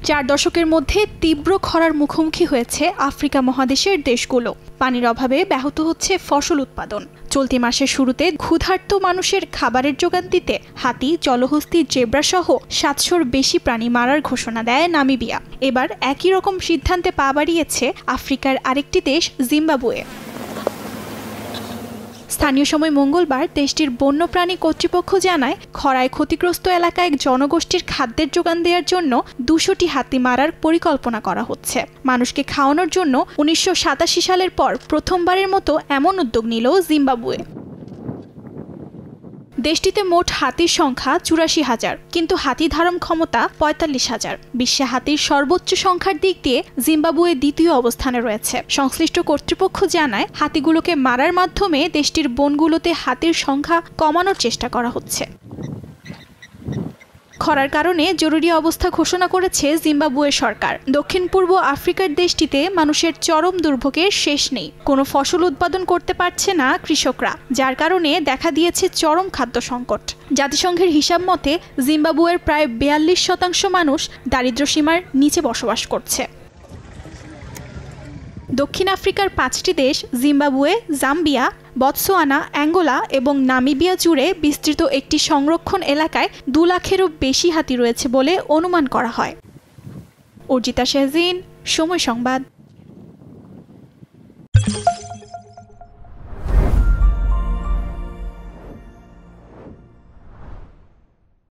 4 দশকের মধ্যে তীব্র খরার মুখোমুখি হয়েছে আফ্রিকা মহাদেশের দেশগুলো। পানির অভাবে ব্যাহত হচ্ছে ফসল উৎপাদন। চলতি মাসের শুরুতে ক্ষুধার্ত মানুষের খাবারের যোগান দিতে হাতি, জলহস্তী, জেব্রা সহ 700-র বেশি প্রাণী মারার ঘোষণা দেয় নামিবিয়া। এবার একই রকম সিদ্ধান্তে পা বাড়িয়েছে আফ্রিকার আরেকটি দেশ জিম্বাবুয়ে। স্থানীয় সময় মঙ্গলবার দেশটির বন্যপ্রাণী কর্তৃপক্ষ জানায়, খরায় ক্ষতিগ্রস্ত এলাকায় জনগোষ্ঠীর খাদ্যের যোগান দেওয়ার জন্য 200টি হাতি মারার পরিকল্পনা করা হচ্ছে। মানুষকে খাওয়ানোর জন্য 1987 সালের পর প্রথমবারের মতো এমন উদ্যোগ নিল জিম্বাবুয়ে। দেশটিতে মোট হাতির সংখ্যা 84,000, কিন্তু হাতি ধারণ ক্ষমতা 45,000। বিশ্বে হাতির সর্বোচ্চ সংখ্যার দিক দিয়ে জিম্বাবুয়ে দ্বিতীয় অবস্থানে রয়েছে। সংশ্লিষ্ট কর্তৃপক্ষ জানায়, হাতিগুলোকে মারার মাধ্যমে দেশটির বনগুলোতে হাতির সংখ্যা কমানোর চেষ্টা করা হচ্ছে। খরার কারণে জরুরি অবস্থা ঘোষণা করেছে জিম্বাবুয়ে সরকার। দক্ষিণ পূর্ব আফ্রিকার দেশটিতে মানুষের চরম দুর্ভোগের শেষ নেই। কোনো ফসল উৎপাদন করতে পারছে না কৃষকরা, যার কারণে দেখা দিয়েছে চরম খাদ্য সংকট। জাতিসংঘের হিসাব মতে জিম্বাবুয়ের প্রায় 42% মানুষ দারিদ্র্যসীমার নিচে বসবাস করছে। দক্ষিণ আফ্রিকার 5টি দেশ জিম্বাবুয়ে, জাম্বিয়া, বতসোয়ানা, অ্যাঙ্গোলা এবং নামিবিয়া জুড়ে বিস্তৃত একটি সংরক্ষণ এলাকায় 2 লাখেরও বেশি হাতি রয়েছে বলে অনুমান করা হয়। অর্জিতা শাহজিন, সময় সংবাদ।